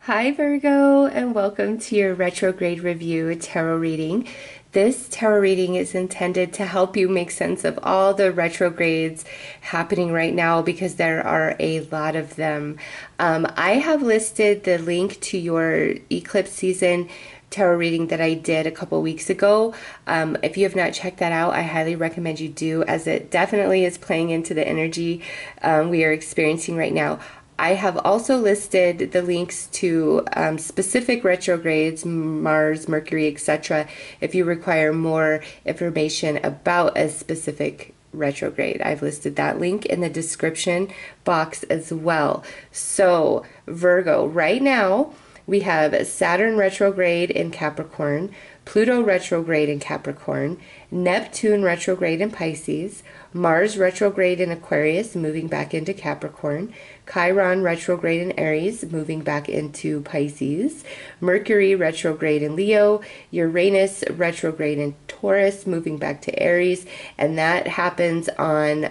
Hi Virgo, and welcome to your retrograde review tarot reading. This tarot reading is intended to help you make sense of all the retrogrades happening right now because there are a lot of them. I have listed the link to your eclipse season tarot reading that I did a couple weeks ago. If you have not checked that out, I highly recommend you do, as it definitely is playing into the energy we are experiencing right now. I have also listed the links to specific retrogrades, Mars, Mercury, etc. if you require more information about a specific retrograde. I've listed that link in the description box as well. So, Virgo, right now we have Saturn retrograde in Capricorn, Pluto retrograde in Capricorn, Neptune retrograde in Pisces, Mars retrograde in Aquarius, moving back into Capricorn, Chiron retrograde in Aries, moving back into Pisces, Mercury retrograde in Leo, Uranus retrograde in Taurus, moving back to Aries, and that happens on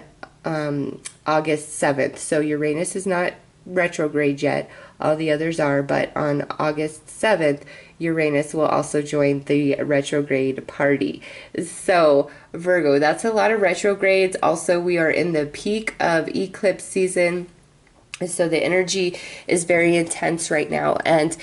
August 7th. So Uranus is not retrograde yet. All the others are, but on August 7th, Uranus will also join the retrograde party. So, Virgo, that's a lot of retrogrades. Also, we are in the peak of eclipse season. So the energy is very intense right now, and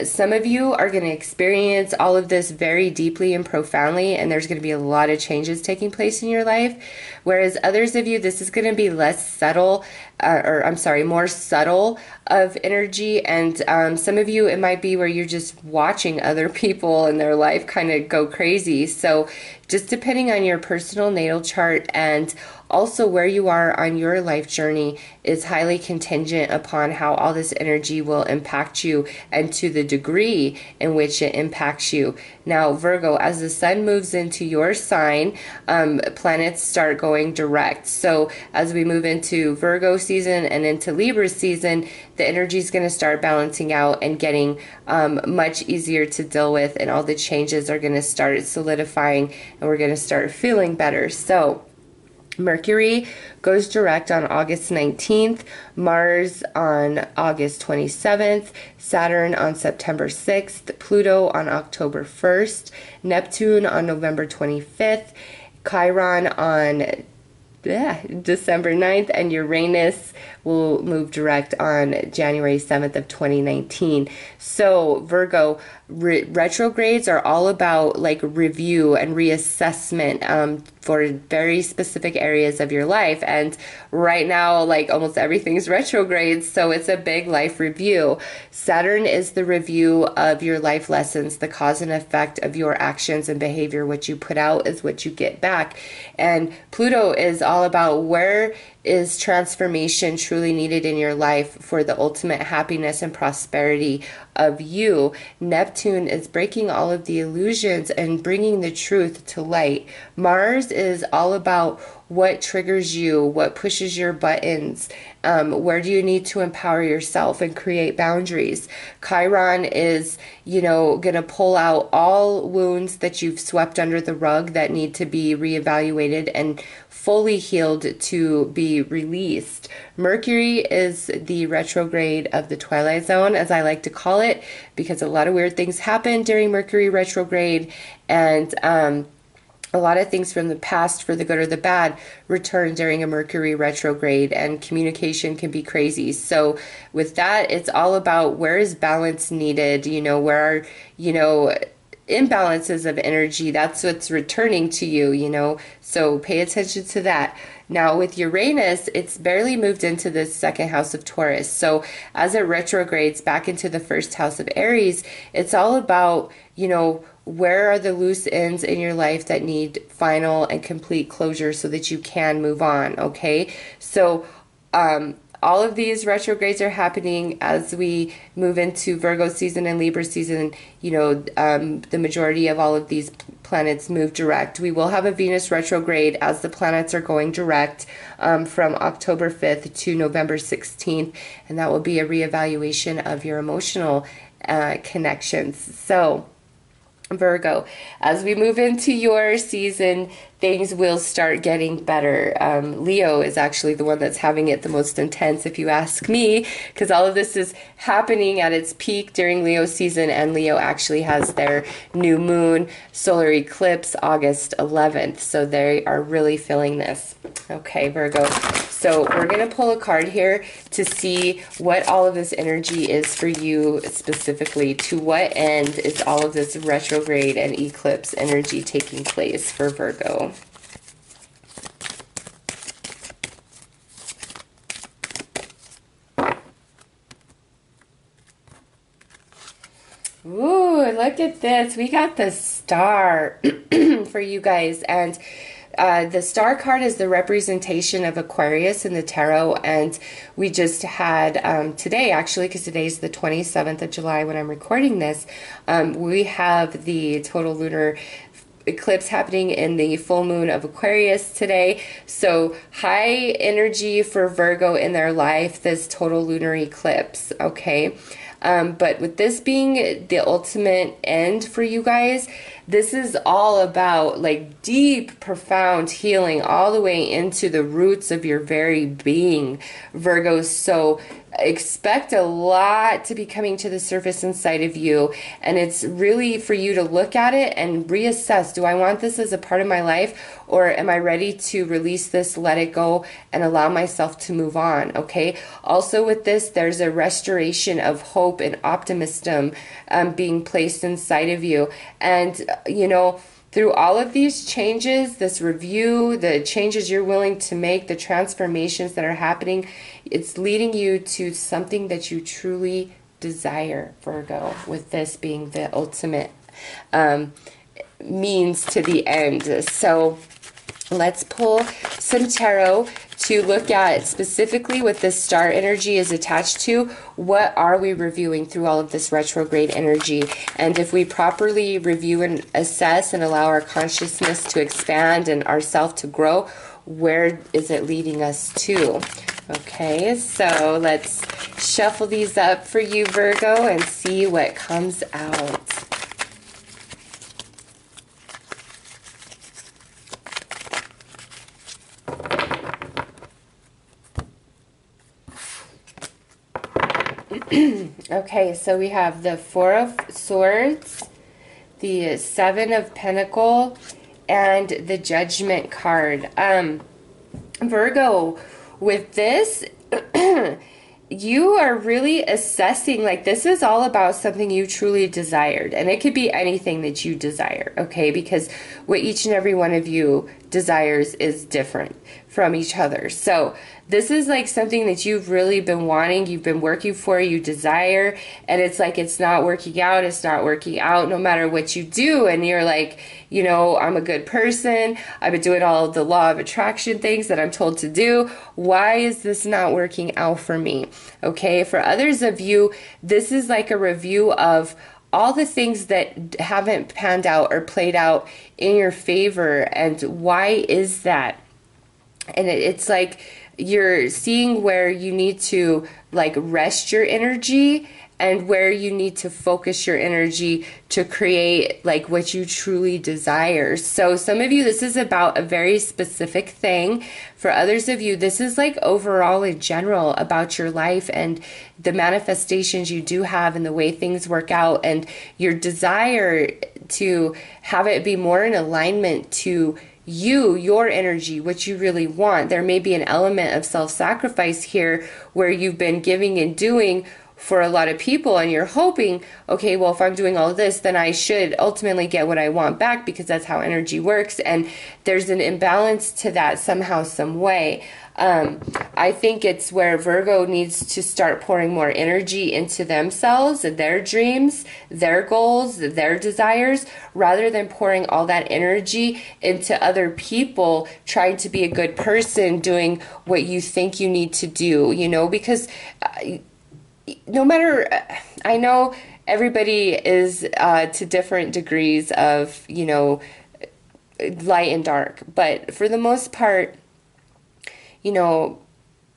some of you are going to experience all of this very deeply and profoundly, and there's going to be a lot of changes taking place in your life, whereas others of you, this is going to be less subtle, more subtle of energy, and some of you, it might be where you're just watching other people in their life kind of go crazy. So just depending on your personal natal chart and also where you are on your life journey is highly contingent upon how all this energy will impact you and to the degree in which it impacts you. Now, Virgo, as the sun moves into your sign, planets start going direct. So as we move into Virgo season and into Libra season, the energy is going to start balancing out and getting much easier to deal with, and all the changes are going to start solidifying, and we're going to start feeling better. So Mercury goes direct on August 19th, Mars on August 27th, Saturn on September 6th, Pluto on October 1st, Neptune on November 25th, Chiron on December 9th, and Uranus will move direct on January 7th of 2019. So Virgo, retrogrades are all about like review and reassessment for very specific areas of your life, and right now like almost everything's retrograde, so it's a big life review. Saturn is the review of your life lessons, the cause and effect of your actions and behavior. What you put out is what you get back, and Pluto is all about where is transformation truly needed in your life for the ultimate happiness and prosperity of you. Neptune is breaking all of the illusions and bringing the truth to light. Mars is all about what triggers you, what pushes your buttons, where do you need to empower yourself and create boundaries. Chiron is, going to pull out all wounds that you've swept under the rug that need to be reevaluated and fully healed to be released. Mercury is the retrograde of the Twilight Zone, as I like to call it, because a lot of weird things happen during Mercury retrograde, and a lot of things from the past, for the good or the bad, return during a Mercury retrograde, and communication can be crazy. So with that, it's all about where is balance needed, where are, imbalances of energy. That's what's returning to you, so pay attention to that. Now with Uranus, it's barely moved into the second house of Taurus. So as it retrogrades back into the first house of Aries, it's all about, where are the loose ends in your life that need final and complete closure so that you can move on, okay? So all of these retrogrades are happening as we move into Virgo season and Libra season. The majority of all of these planets move direct. We will have a Venus retrograde as the planets are going direct from October 5th to November 16th, and that will be a reevaluation of your emotional connections. So Virgo, as we move into your season, things will start getting better. Leo is actually the one that's having it the most intense, if you ask me, because all of this is happening at its peak during Leo season, and Leo actually has their new moon solar eclipse August 11th, so they are really feeling this. Okay, Virgo. So we're going to pull a card here to see what all of this energy is for you specifically. To what end is all of this retrograde and eclipse energy taking place for Virgo? Ooh, look at this. We got the star for you guys. And the star card is the representation of Aquarius in the tarot, and we just had today, actually, because today's the 27th of July when I'm recording this, we have the total lunar eclipse happening in the full moon of Aquarius today. So high energy for Virgo in their life, this total lunar eclipse, okay? But with this being the ultimate end for you guys, this is all about like deep, profound healing all the way into the roots of your very being, Virgos. So expect a lot to be coming to the surface inside of you, and it's really for you to look at it and reassess. Do I want this as a part of my life, or am I ready to release this, let it go, and allow myself to move on? Okay. Also with this, there's a restoration of hope and optimism being placed inside of you. And you know, through all of these changes, this review, the changes you're willing to make, the transformations that are happening, it's leading you to something that you truly desire, Virgo, with this being the ultimate means to the end. So let's pull some tarot to look at specifically what this star energy is attached to. What are we reviewing through all of this retrograde energy? And if we properly review and assess and allow our consciousness to expand and ourself to grow, where is it leading us to? Okay, so let's shuffle these up for you, Virgo, and see what comes out. Okay, so we have the Four of Swords, the Seven of Pentacles, and the Judgment card. Virgo, with this, you are really assessing, like, this is all about something you truly desired, and it could be anything that you desire, okay, because what each and every one of you desires is different from each other. So this is like something that you've really been wanting, you've been working for, you desire, and it's like it's not working out, no matter what you do. And you're like, you know, I'm a good person, I've been doing all of the law of attraction things that I'm told to do. Why is this not working out for me? Okay, for others of you, this is like a review of all the things that haven't panned out or played out in your favor, and why is that? And it's like you're seeing where you need to like rest your energy and where you need to focus your energy to create like what you truly desire. So some of you, this is about a very specific thing. For others of you, this is like overall in general about your life and the manifestations you do have and the way things work out and your desire to have it be more in alignment to you, your energy, what you really want. There may be an element of self-sacrifice here where you've been giving and doing for a lot of people, and you're hoping, okay, well, if I'm doing all of this, then I should ultimately get what I want back, because that's how energy works. And there's an imbalance to that somehow, some way. I think it's where Virgo needs to start pouring more energy into themselves, their dreams, their goals, their desires, rather than pouring all that energy into other people, trying to be a good person, doing what you think you need to do, you know, because no matter, I know everybody is to different degrees of, you know, light and dark, but for the most part, you know,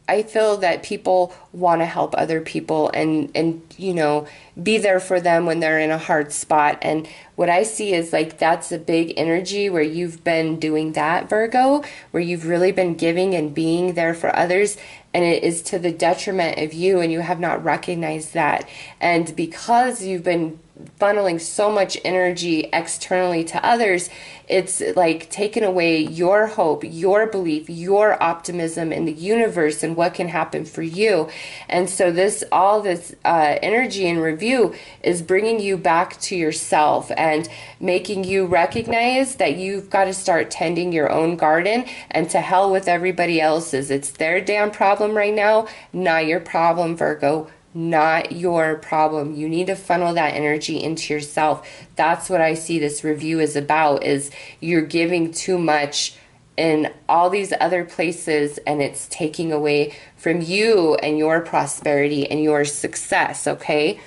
I feel that people want to help other people and you know, be there for them when they're in a hard spot. And what I see is like that's a big energy where you've been doing that, Virgo, where you've really been giving and being there for others, and it is to the detriment of you, and you have not recognized that. And because you've been funneling so much energy externally to others, it's like taken away your hope, your belief, your optimism in the universe and what can happen for you. And so all this energy and review is bringing you back to yourself and making you recognize that you've got to start tending your own garden, and to hell with everybody else's. It's their damn problem right now, not your problem, Virgo. Not your problem. You need to funnel that energy into yourself. That's what I see this review is about, is you're giving too much in all these other places, and it's taking away from you and your prosperity and your success, okay?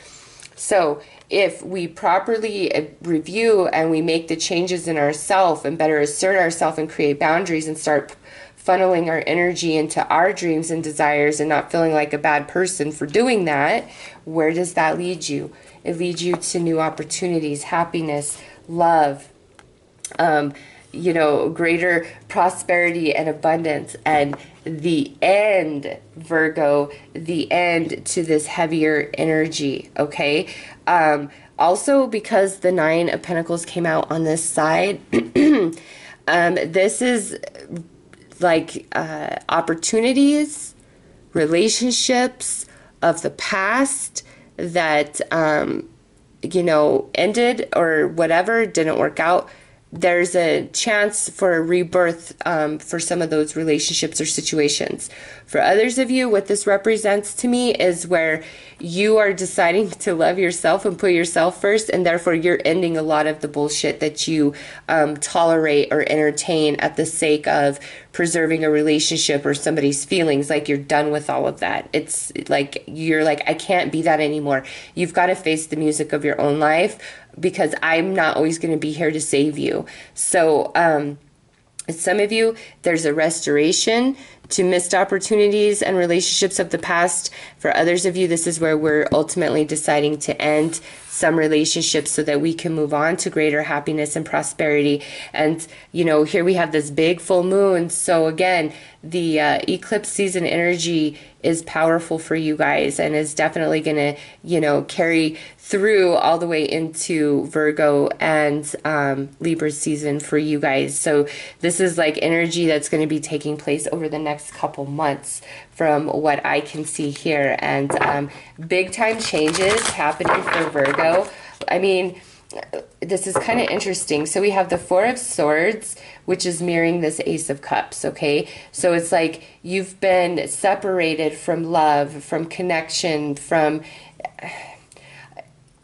So if we properly review and we make the changes in ourselves and better assert ourselves and create boundaries and start funneling our energy into our dreams and desires and not feeling like a bad person for doing that, where does that lead you? It leads you to new opportunities, happiness, love, you know, greater prosperity and abundance. And the end, Virgo, the end to this heavier energy, okay? Also, because the Nine of Pentacles came out on this side, this is like opportunities, relationships of the past that, you know, ended or whatever, didn't work out. There's a chance for a rebirth for some of those relationships or situations. For others of you, what this represents to me is where you are deciding to love yourself and put yourself first, and therefore you're ending a lot of the bullshit that you tolerate or entertain at the sake of preserving a relationship or somebody's feelings. Like you're done with all of that. It's like you're like, I can't be that anymore. You've got to face the music of your own life, because I'm not always going to be here to save you. So some of you, there's a restoration to missed opportunities and relationships of the past. For others of you, this is where we're ultimately deciding to end some relationships so that we can move on to greater happiness and prosperity. And, you know, here we have this big full moon. So again, the eclipse season energy is powerful for you guys and is definitely going to, you know, carry through all the way into Virgo and Libra season for you guys. So this is like energy that's going to be taking place over the next couple months from what I can see here. And big time changes happening for Virgo. I mean, this is kind of interesting. So we have the Four of Swords, which is mirroring this Ace of Cups, okay? So it's like you've been separated from love, from connection, from...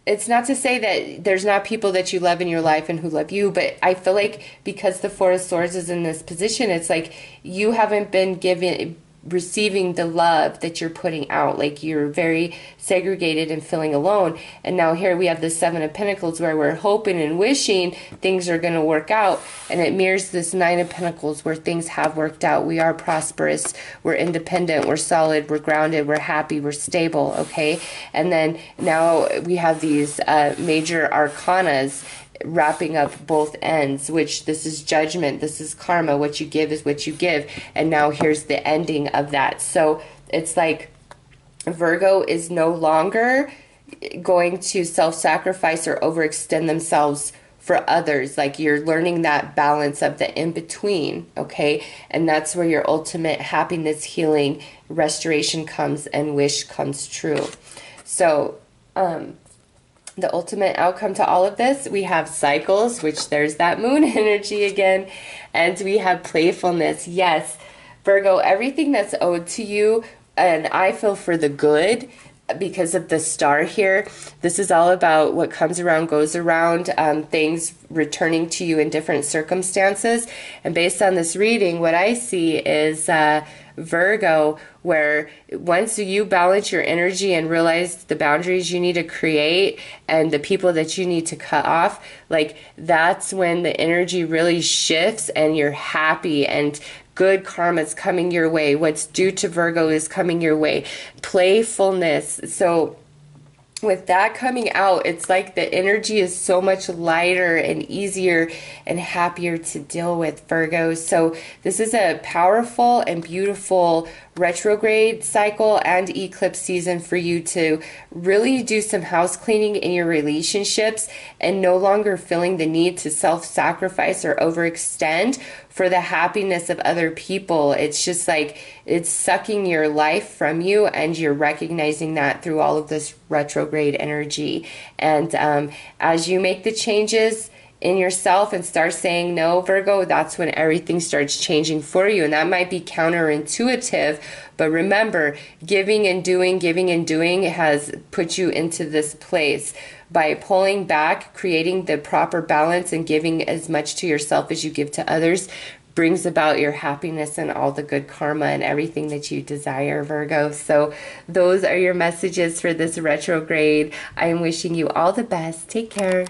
It's not to say that there's not people that you love in your life and who love you, but I feel like because the Four of Swords is in this position, it's like you haven't been receiving the love that you're putting out. Like you're very segregated and feeling alone. And now here we have the Seven of Pentacles where we're hoping and wishing things are going to work out. And it mirrors this Nine of Pentacles where things have worked out. We are prosperous. We're independent. We're solid. We're grounded. We're happy. We're stable. Okay. And then now we have these major arcanas wrapping up both ends, which this is judgment, this is karma, what you give is what you give, and now here's the ending of that. So it's like Virgo is no longer going to self-sacrifice or overextend themselves for others. Like you're learning that balance of the in-between, okay? And that's where your ultimate happiness, healing, restoration comes and wish comes true. So the ultimate outcome to all of this, we have cycles, which there's that moon energy again, and we have playfulness. Yes, Virgo, everything that's owed to you, and I feel for the good because of the star here. This is all about what comes around goes around, things returning to you in different circumstances. And based on this reading, what I see is Virgo, where once you balance your energy and realize the boundaries you need to create and the people that you need to cut off, like that's when the energy really shifts and you're happy and good karma is coming your way. What's due to Virgo is coming your way. Playfulness. So with that coming out, it's like the energy is so much lighter and easier and happier to deal with, Virgo. So this is a powerful and beautiful retrograde cycle and eclipse season for you to really do some house cleaning in your relationships and no longer feeling the need to self-sacrifice or overextend for the happiness of other people. It's just like it's sucking your life from you, and you're recognizing that through all of this retrograde energy. And as you make the changes in yourself and start saying no, Virgo, that's when everything starts changing for you. And that might be counterintuitive, but remember, giving and doing has put you into this place. By pulling back, creating the proper balance, and giving as much to yourself as you give to others brings about your happiness and all the good karma and everything that you desire, Virgo. So those are your messages for this retrograde. I am wishing you all the best. Take care.